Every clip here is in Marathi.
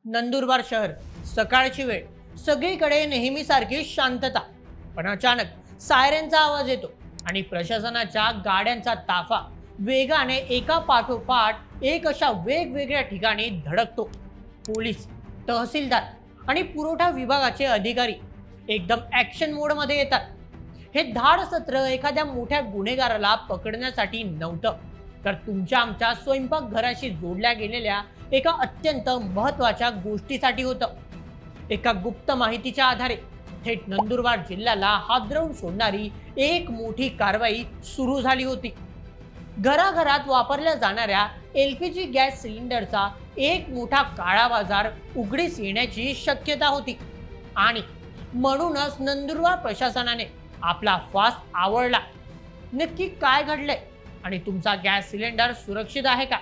नंदुरबार शहर, सकाळची वेळ, सगळीकडे नेहमीसारखी शांतता. पण अचानक सायरनचा आवाज येतो आणि प्रशासनाच्या गाड्यांचा ताफा वेगाने एका पाठोपाठ एक अशा वेगवेगळ्या ठिकाणी धडकतो. पोलीस, तहसीलदार आणि पुरवठा विभागाचे अधिकारी एकदम ॲक्शन मोडमध्ये येतात. हे धाड सत्र एखाद्या मोठ्या गुन्हेगाराला पकडण्यासाठी नव्हतं, तर तुमच्या आमच्या स्वयंपाकघराशी जोडल्या गेलेल्या एका अत्यंत महत्त्वाच्या गोष्टीसाठी होतं. एका गुप्त माहितीच्या आधारे थेट नंदुरबार जिल्ह्याला हादरवून सोडणारी एक मोठी कारवाई सुरू झाली होती. घराघरात वापरल्या जाणाऱ्या LPG गॅस सिलेंडरचा एक मोठा काळा बाजार उघडीस येण्याची शक्यता होती आणि म्हणूनच नंदुरबार प्रशासनाने आपला फास आवळला. नक्की काय घडलंय आणि तुमचा गॅस सिलेंडर सुरक्षित आहे का?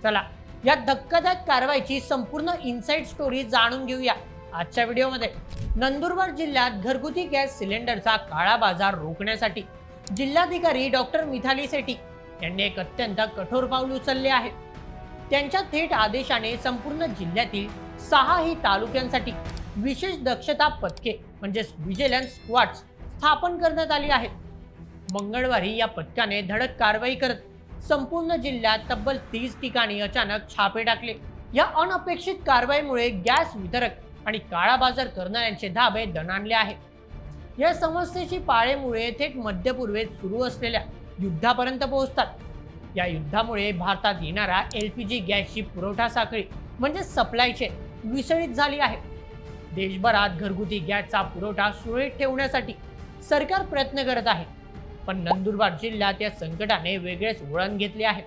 चला या धक्कादायक कारवाईची संपूर्ण इनसाइड स्टोरी जाणून घेऊया आजच्या व्हिडिओमध्ये. नंदुरबार जिल्ह्यात घरगुती गॅस सिलेंडरचा काळा बाजार रोखण्यासाठी जिल्हाधिकारी डॉक्टर मिथाली सेठी यांनी एक अत्यंत कठोर पाऊल उचलले आहे. त्यांच्या थेट आदेशाने संपूर्ण जिल्ह्यातील 6ही तालुक्यांसाठी विशेष दक्षता पथके म्हणजेच व्हिजिलन्स स्क्वॉड्स स्थापन करण्यात आली आहेत. मंगळवारी या पथकाने धडक कारवाई करत संपूर्ण जिल्ह्यात तब्बल 30 ठिकाणी अचानक छापे टाकले. या अनपेक्षित कारवाईमुळे गॅस वितरक आणि काळा बाजार करणाऱ्यांचे धाबे दणाणले आहेत. या समस्येची पाळेमुळे थेट मध्यपूर्वेत सुरू असलेल्या युद्धापर्यंत पोहोचतात. या युद्धामुळे भारतात येणारा LPG गॅसची पुरवठा साखळी म्हणजे सप्लाय चेन विस्कळीत झाली आहे. देशभरात घरगुती गॅसचा पुरवठा सुरळीत ठेवण्यासाठी सरकार प्रयत्न करत आहे, पण नंदुरबार जिल्ह्यात या संकटाने वेगळेच वळण घेतले आहे.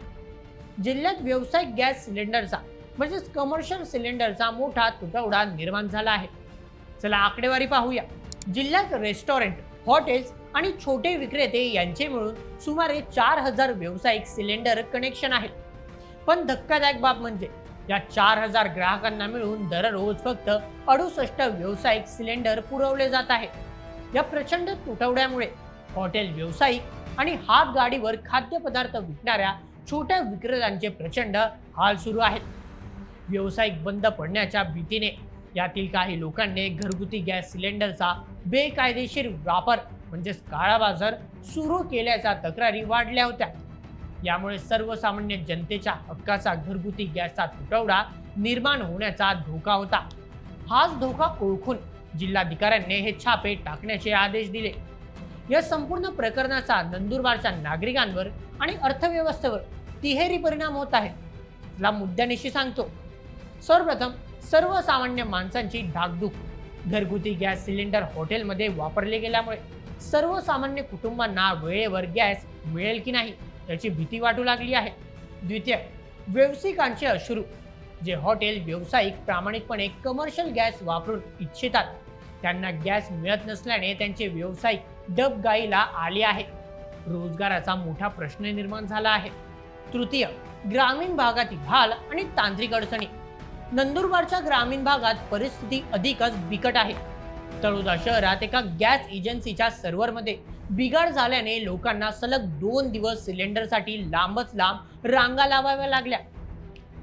जिल्ह्यात व्यावसायिक गॅस सिलेंडरचा म्हणजेच कमर्शियल सिलेंडरचा मोठा तुटवडा निर्माण झाला आहे. चला आकडेवारी पाहूया. जिल्ह्यात रेस्टॉरंट, हॉटेल्स आणि छोटे विक्रेते यांचे मिळून सुमारे 4000 व्यावसायिक सिलेंडर कनेक्शन आहेत. पण धक्कादायक बाब म्हणजे या 4000 ग्राहकांना मिळून दररोज फक्त 68 व्यावसायिक सिलेंडर पुरवले जात आहेत. या प्रचंड तुटवड्यामुळे हॉटेल व्यावसायिक आणि हातगाडीवर खाद्यपदार्थ विकणाऱ्या छोट्या विक्रेत्यांचे प्रचंड हाल सुरू आहेत. व्यावसायिक बंद पडण्याच्या भीतीने यातील काही लोकांनी घरगुती गॅस सिलेंडरचा बेकायदेशीर वापर म्हणजेच काळा बाजार सुरू केल्याच्या तक्रारी वाढल्या होत्या. यामुळे सर्वसामान्य जनतेच्या हक्काचा घरगुती गॅसचा तुटवडा निर्माण होण्याचा धोका होता. हाच धोका ओळखून जिल्हाधिकाऱ्यांनी हे छापे टाकण्याचे आदेश दिले. या संपूर्ण प्रकरणाचा नंदुरबारच्या नागरिकांवर आणि अर्थव्यवस्थेवर तिहेरी परिणाम होत आहे. ला मुद्द्यानिशी सांगतो. सर्वप्रथम सर्वसामान्य माणसांची धाकधूक. घरगुती गॅस सिलेंडर हॉटेलमध्ये वापरले गेल्यामुळे सर्वसामान्य कुटुंबांना वेळेवर गॅस मिळेल की नाही याची भीती वाटू लागली आहे. द्वितीय, व्यावसायिकांचे अश्रू. जे हॉटेल व्यावसायिक प्रामाणिकपणे कमर्शियल गॅस वापरून इच्छितात त्यांना गॅस मिळत नसल्याने त्यांचे व्यवसाय डबघाईला आले आहे. रोजगाराचा मोठा प्रश्न निर्माण झाला आहे. तृतीय, ग्रामीण भागातील हाल आणि तांत्रिक अडचणी. नंदुरबारच्या ग्रामीण भागात परिस्थिती अधिकच बिकट आहे. तळोदा शहरात एका गॅस एजन्सीच्या सर्व्हरमध्ये बिघाड झाल्याने लोकांना सलग 2 दिवस सिलेंडरसाठी लांबच लांब रांगा लावाव्या लागल्या.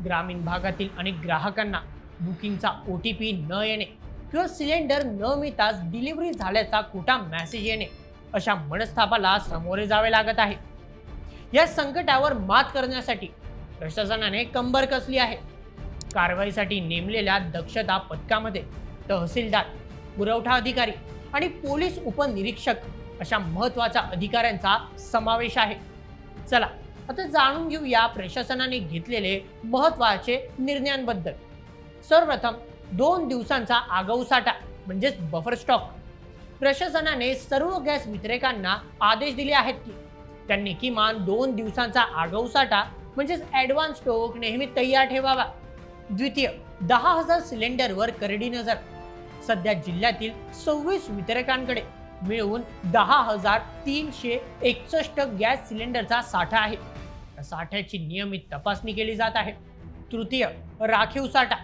ग्रामीण भागातील अनेक ग्राहकांना बुकिंगचा OTP न येणे किंवा सिलेंडर न मिळताच डिलिव्हरी झाल्याचा खोटा मेसेज येणे अशा मनस्तापाला सामोरे जावे लागत आहे. या संकटावर मात करण्यासाठी प्रशासनाने कंबर कसली आहे. कारवाईसाठी नेमलेल्या दक्षता पथकामध्ये तहसीलदार, पुरवठा अधिकारी आणि पोलीस उपनिरीक्षक अशा महत्त्वाच्या अधिकाऱ्यांचा समावेश आहे. चला आता जाणून घेऊया प्रशासनाने घेतलेले महत्त्वाचे निर्णयांबद्दल. सर्वप्रथम 2 दिवसांचा आगाऊ साठा म्हणजेच बफर स्टॉक. प्रशासनाने सर्व गॅस वितरकांना आदेश दिले आहेत की त्यांनी किमान 2 दिवसांचा आगाऊ साठा म्हणजेच ॲडव्हान्स स्टॉक नेहमी तयार ठेवावा. द्वितीय, 10,000 सिलेंडरवर करडी नजर. सध्या जिल्ह्यातील 26 वितरकांकडे मिळून 10,361 गॅस सिलेंडरचा साठा आहे. या साठ्याची नियमित तपासणी केली जात आहे. तृतीय, राखीव साठा.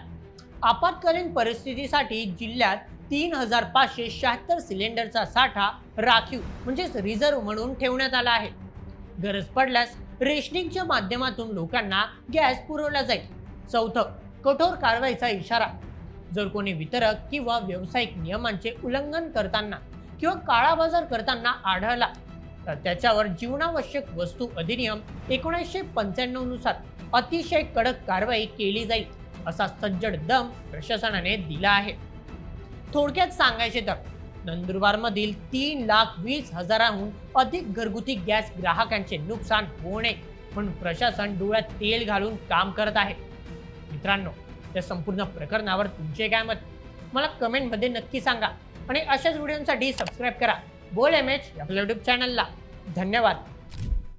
आपत्कालीन परिस्थितीसाठी जिल्ह्यात 3,576 सिलेंडरचा साठा राखीव म्हणजेच रिझर्व्ह म्हणून ठेवण्यात आला आहे. गरज पडल्यास रेशनिंगच्या माध्यमातून लोकांना गॅस पुरवला जाईल. चौथं, कठोर कारवाईचा इशारा. जर कोणी वितरक किंवा व्यावसायिक नियमांचे उल्लंघन करताना किंवा काळा बाजार करताना आढळला तर त्याच्यावर जीवनावश्यक वस्तू अधिनियम 1995 नुसार अतिशय कडक कारवाई केली जाईल असा सज्जड दम प्रशासनाने दिला आहे. थोडक्यात सांगायचे तर नंदुरबारमधील 3,20,000हून अधिक घरगुती गॅस ग्राहकांचे नुकसान होऊ नये म्हणून प्रशासन डोळ्यात तेल घालून काम करत आहे. मित्रांनो, या संपूर्ण प्रकरणावर तुमचे काय मत मला कमेंटमध्ये नक्की सांगा आणि अशाच व्हिडिओसाठी सबस्क्राईब करा बोल एम एच आपल्या यूट्यूब चॅनलला. धन्यवाद.